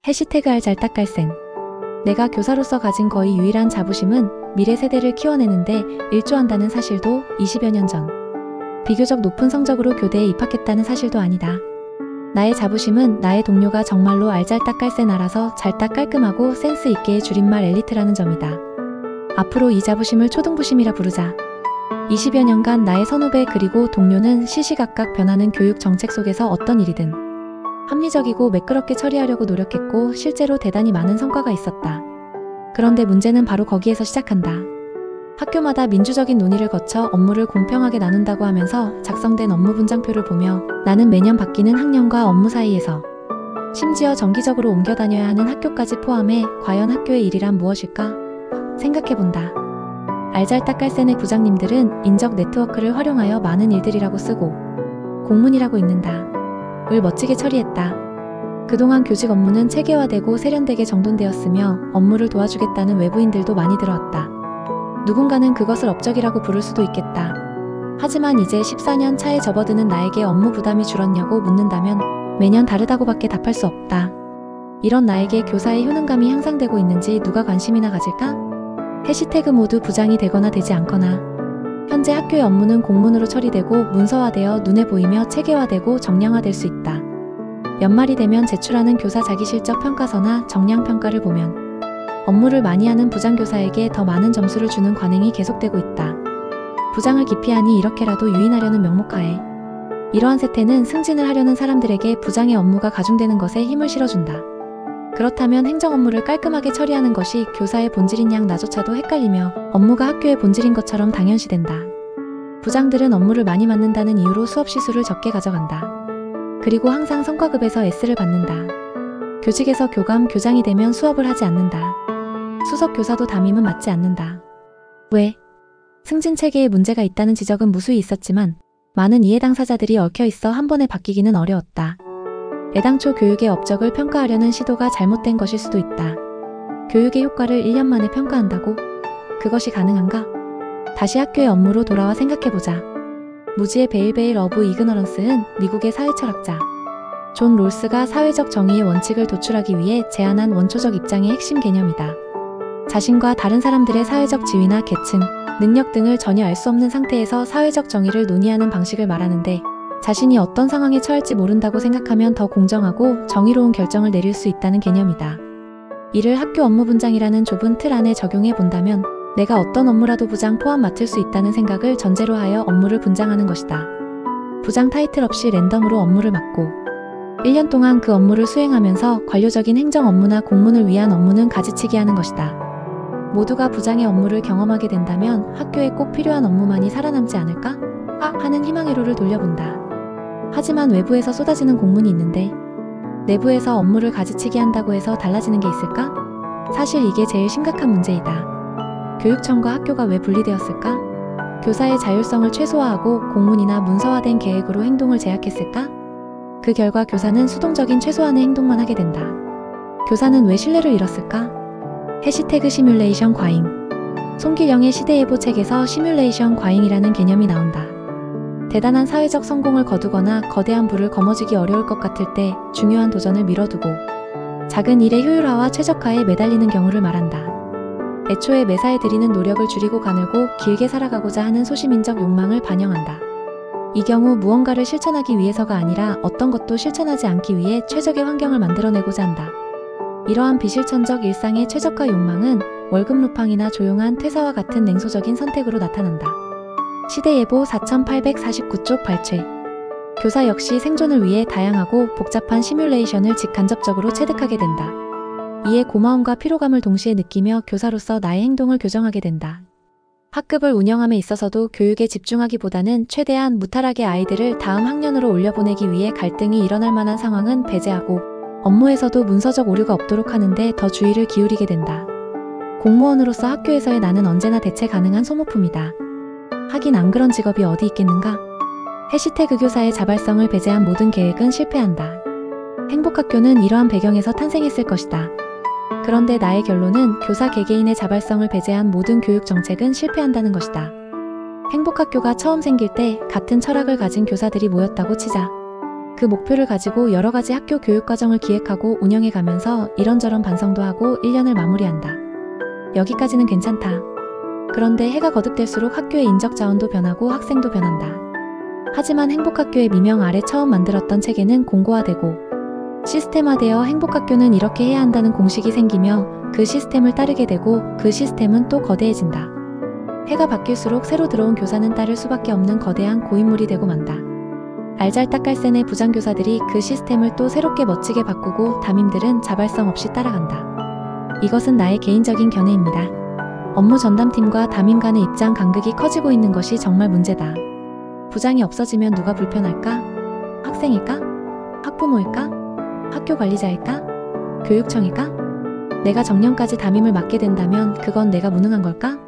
해시태그 알잘딱깔센. 내가 교사로서 가진 거의 유일한 자부심은 미래 세대를 키워내는데 일조한다는 사실도 20여 년 전 비교적 높은 성적으로 교대에 입학했다는 사실도 아니다. 나의 자부심은 나의 동료가 정말로 알잘딱깔센 알아서 잘딱 깔끔하고 센스 있게의 줄임말 엘리트라는 점이다. 앞으로 이 자부심을 초등부심이라 부르자. 20여 년간 나의 선후배 그리고 동료는 시시각각 변하는 교육 정책 속에서 어떤 일이든 합리적이고 매끄럽게 처리하려고 노력했고 실제로 대단히 많은 성과가 있었다. 그런데 문제는 바로 거기에서 시작한다. 학교마다 민주적인 논의를 거쳐 업무를 공평하게 나눈다고 하면서 작성된 업무 분장표를 보며 나는 매년 바뀌는 학년과 업무 사이에서 심지어 정기적으로 옮겨 다녀야 하는 학교까지 포함해 과연 학교의 일이란 무엇일까 생각해본다. 알잘딱깔센의 부장님들은 인적 네트워크를 활용하여 많은 일들이라고 쓰고 공문이라고 읽는다. 을 멋지게 처리했다. 그동안 교직 업무는 체계화되고 세련되게 정돈되었으며 업무를 도와주겠다는 외부인들도 많이 들어왔다. 누군가는 그것을 업적이라고 부를 수도 있겠다. 하지만 이제 14년 차에 접어드는 나에게 업무 부담이 줄었냐고 묻는다면 매년 다르다고밖에 답할 수 없다. 이런 나에게 교사의 효능감이 향상되고 있는지 누가 관심이나 가질까? 해시태그 모두 부장이 되거나 되지 않거나 현재 학교의 업무는 공문으로 처리되고 문서화되어 눈에 보이며 체계화되고 정량화될 수 있다. 연말이 되면 제출하는 교사 자기실적 평가서나 정량평가를 보면 업무를 많이 하는 부장교사에게 더 많은 점수를 주는 관행이 계속되고 있다. 부장을 기피하니 이렇게라도 유인하려는 명목하에 이러한 세태는 승진을 하려는 사람들에게 부장의 업무가 가중되는 것에 힘을 실어준다. 그렇다면 행정 업무를 깔끔하게 처리하는 것이 교사의 본질인 양 나조차도 헷갈리며 업무가 학교의 본질인 것처럼 당연시된다. 부장들은 업무를 많이 맡는다는 이유로 수업 시수를 적게 가져간다. 그리고 항상 성과급에서 S를 받는다. 교직에서 교감, 교장이 되면 수업을 하지 않는다. 수석 교사도 담임은 맡지 않는다. 왜? 승진 체계에 문제가 있다는 지적은 무수히 있었지만 많은 이해 당사자들이 얽혀 있어 한 번에 바뀌기는 어려웠다. 애당초 교육의 업적을 평가하려는 시도가 잘못된 것일 수도 있다. 교육의 효과를 1년 만에 평가한다고? 그것이 가능한가? 다시 학교의 업무로 돌아와 생각해보자. 무지의 베일베일 어브 이그너런스는 미국의 사회철학자 존 롤스가 사회적 정의의 원칙을 도출하기 위해 제안한 원초적 입장의 핵심 개념이다. 자신과 다른 사람들의 사회적 지위나 계층, 능력 등을 전혀 알 수 없는 상태에서 사회적 정의를 논의하는 방식을 말하는데 자신이 어떤 상황에 처할지 모른다고 생각하면 더 공정하고 정의로운 결정을 내릴 수 있다는 개념이다. 이를 학교 업무 분장이라는 좁은 틀 안에 적용해 본다면 내가 어떤 업무라도 부장 포함 맡을 수 있다는 생각을 전제로 하여 업무를 분장하는 것이다. 부장 타이틀 없이 랜덤으로 업무를 맡고 1년 동안 그 업무를 수행하면서 관료적인 행정 업무나 공문을 위한 업무는 가지치기 하는 것이다. 모두가 부장의 업무를 경험하게 된다면 학교에 꼭 필요한 업무만이 살아남지 않을까? 하는 희망회로를 돌려본다. 하지만 외부에서 쏟아지는 공문이 있는데 내부에서 업무를 가지치기 한다고 해서 달라지는 게 있을까? 사실 이게 제일 심각한 문제이다. 교육청과 학교가 왜 분리되었을까? 교사의 자율성을 최소화하고 공문이나 문서화된 계획으로 행동을 제약했을까? 그 결과 교사는 수동적인 최소한의 행동만 하게 된다. 교사는 왜 신뢰를 잃었을까? 해시태그 시뮬레이션 과잉. 송길영의 시대예보 책에서 시뮬레이션 과잉이라는 개념이 나온다. 대단한 사회적 성공을 거두거나 거대한 부를 거머쥐기 어려울 것 같을 때 중요한 도전을 미뤄두고 작은 일의 효율화와 최적화에 매달리는 경우를 말한다. 애초에 매사에 들이는 노력을 줄이고 가늘고 길게 살아가고자 하는 소시민적 욕망을 반영한다. 이 경우 무언가를 실천하기 위해서가 아니라 어떤 것도 실천하지 않기 위해 최적의 환경을 만들어내고자 한다. 이러한 비실천적 일상의 최적화 욕망은 월급 루팡이나 조용한 퇴사와 같은 냉소적인 선택으로 나타난다. 시대예보 4849쪽 발췌. 교사 역시 생존을 위해 다양하고 복잡한 시뮬레이션을 직간접적으로 체득하게 된다. 이에 고마움과 피로감을 동시에 느끼며 교사로서 나의 행동을 교정하게 된다. 학급을 운영함에 있어서도 교육에 집중하기보다는 최대한 무탈하게 아이들을 다음 학년으로 올려보내기 위해 갈등이 일어날 만한 상황은 배제하고 업무에서도 문서적 오류가 없도록 하는데 더 주의를 기울이게 된다. 공무원으로서 학교에서의 나는 언제나 대체 가능한 소모품이다. 하긴 안 그런 직업이 어디 있겠는가? 해시태그 교사의 자발성을 배제한 모든 계획은 실패한다. 행복학교는 이러한 배경에서 탄생했을 것이다. 그런데 나의 결론은 교사 개개인의 자발성을 배제한 모든 교육 정책은 실패한다는 것이다. 행복학교가 처음 생길 때 같은 철학을 가진 교사들이 모였다고 치자. 그 그 목표를 가지고 여러 가지 학교 교육 과정을 기획하고 운영해 가면서 이런저런 반성도 하고 1년을 마무리한다. 여기까지는 괜찮다. 그런데 해가 거듭될수록 학교의 인적 자원도 변하고 학생도 변한다. 하지만 행복학교의 미명 아래 처음 만들었던 체계는 공고화되고 시스템화되어 행복학교는 이렇게 해야 한다는 공식이 생기며 그 시스템을 따르게 되고 그 시스템은 또 거대해진다. 해가 바뀔수록 새로 들어온 교사는 따를 수밖에 없는 거대한 고인물이 되고 만다. 알잘딱깔센의 부장교사들이 그 시스템을 또 새롭게 멋지게 바꾸고 담임들은 자발성 없이 따라간다. 이것은 나의 개인적인 견해입니다. 업무 전담팀과 담임 간의 입장 간극이 커지고 있는 것이 정말 문제다. 부장이 없어지면 누가 불편할까? 학생일까? 학부모일까? 학교 관리자일까? 교육청일까? 내가 정년까지 담임을 맡게 된다면 그건 내가 무능한 걸까?